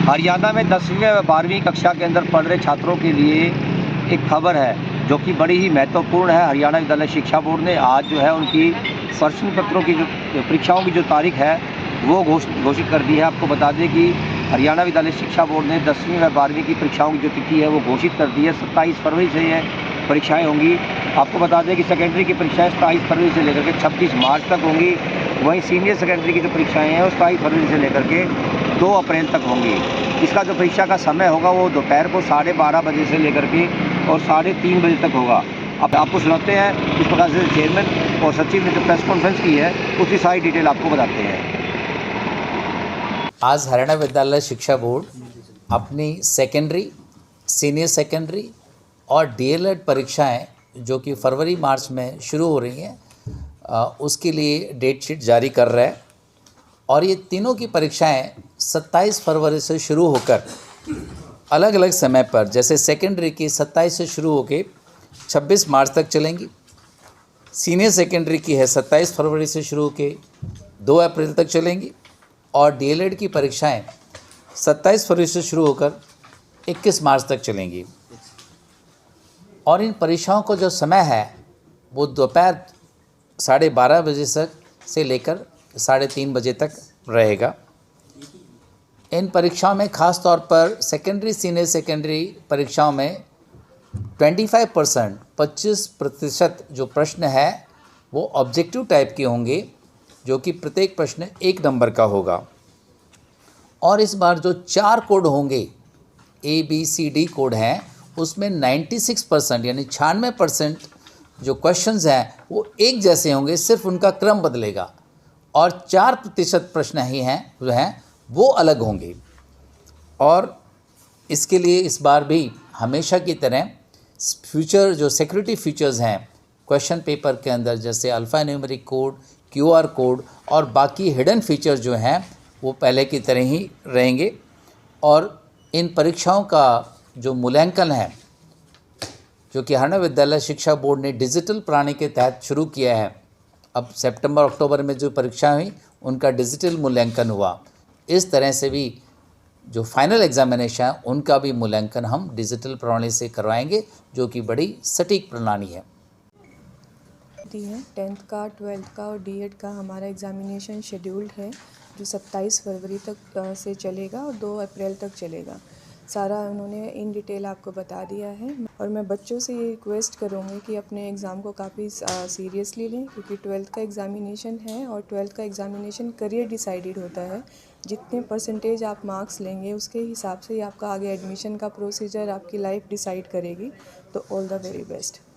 हरियाणा में 10वीं व 12वीं कक्षा के अंदर पढ़ रहे छात्रों के लिए एक खबर है जो कि बड़ी ही महत्वपूर्ण है। हरियाणा विद्यालय शिक्षा बोर्ड ने आज जो है उनकी प्रश्न पत्रों की जो परीक्षाओं की जो तारीख है वो घोषित कर दी है। आपको बता दें कि हरियाणा विद्यालय शिक्षा बोर्ड ने 10वीं व 12वीं की परीक्षाओं की जो तिथि है वो घोषित कर दी है। 27 फरवरी से ये परीक्षाएँ होंगी। आपको बता दें कि सेकेंडरी की परीक्षाएँ 27 फरवरी से लेकर के 26 मार्च तक होंगी। वहीं सीनियर सेकेंडरी की जो परीक्षाएँ हैं वो 27 फरवरी से लेकर के 2 अप्रैल तक होंगी। इसका जो परीक्षा का समय होगा वो दोपहर को 12:30 बजे से लेकर के और 3:30 बजे तक होगा। अब आपको सुनाते हैं किस प्रकार से चेयरमैन और सचिव ने जो प्रेस कॉन्फ्रेंस की है उसकी सारी डिटेल आपको बताते हैं। आज हरियाणा विद्यालय शिक्षा बोर्ड अपनी सेकेंडरी, सीनियर सेकेंडरी और डीएलएड परीक्षाएं जो कि फरवरी मार्च में शुरू हो रही हैं उसके लिए डेट शीट जारी कर रहा है। और ये तीनों की परीक्षाएं 27 फरवरी से शुरू होकर अलग अलग समय पर, जैसे सेकेंडरी की 27 से शुरू होकर 26 मार्च तक चलेंगी। सीनियर सेकेंडरी की है 27 फरवरी से शुरू होकर 2 अप्रैल तक चलेंगी। और डीएलएड की परीक्षाएं 27 फरवरी से शुरू होकर 21 मार्च तक चलेंगी। और इन परीक्षाओं का जो समय है वो दोपहर 12:30 बजे से लेकर 3:30 बजे तक रहेगा। इन परीक्षाओं में ख़ास तौर पर सेकेंडरी, सीनियर सेकेंडरी परीक्षाओं में 25% जो प्रश्न है वो ऑब्जेक्टिव टाइप के होंगे, जो कि प्रत्येक प्रश्न 1 नंबर का होगा। और इस बार जो 4 कोड होंगे, ABCD कोड हैं, उसमें 96% यानी 96% जो क्वेश्चंस हैं वो एक जैसे होंगे, सिर्फ उनका क्रम बदलेगा। और 4% प्रश्न ही हैं जो हैं वो अलग होंगे। और इसके लिए इस बार भी हमेशा की तरह फ्यूचर जो सिक्योरिटी फीचर्स हैं क्वेश्चन पेपर के अंदर, जैसे alpha numeric code, QR code और बाकी हिडन फीचर जो हैं वो पहले की तरह ही रहेंगे। और इन परीक्षाओं का जो मूल्यांकन है, जो कि हरियाणा विद्यालय शिक्षा बोर्ड ने डिजिटल प्रणाली के तहत शुरू किया है, अब सितंबर अक्टूबर में जो परीक्षा हुई उनका डिजिटल मूल्यांकन हुआ। इस तरह से भी जो फाइनल एग्जामिनेशन है उनका भी मूल्यांकन हम डिजिटल प्रणाली से करवाएंगे, जो कि बड़ी सटीक प्रणाली है। 10th का, 12th का और डीएड का हमारा एग्ज़ामिनेशन शेड्यूल्ड है जो 27 फरवरी तक से चलेगा और 2 अप्रैल तक चलेगा। सारा उन्होंने इन डिटेल आपको बता दिया है। और मैं बच्चों से ये रिक्वेस्ट करूँगी कि अपने एग्ज़ाम को काफ़ी सीरियसली लें, क्योंकि 12th का एग्ज़ामिनेशन है और 12th का एग्ज़ामिनेशन करियर डिसाइडेड होता है। जितने परसेंटेज आप मार्क्स लेंगे उसके हिसाब से ही आपका आगे एडमिशन का प्रोसीजर, आपकी लाइफ डिसाइड करेगी। तो ऑल द वेरी बेस्ट।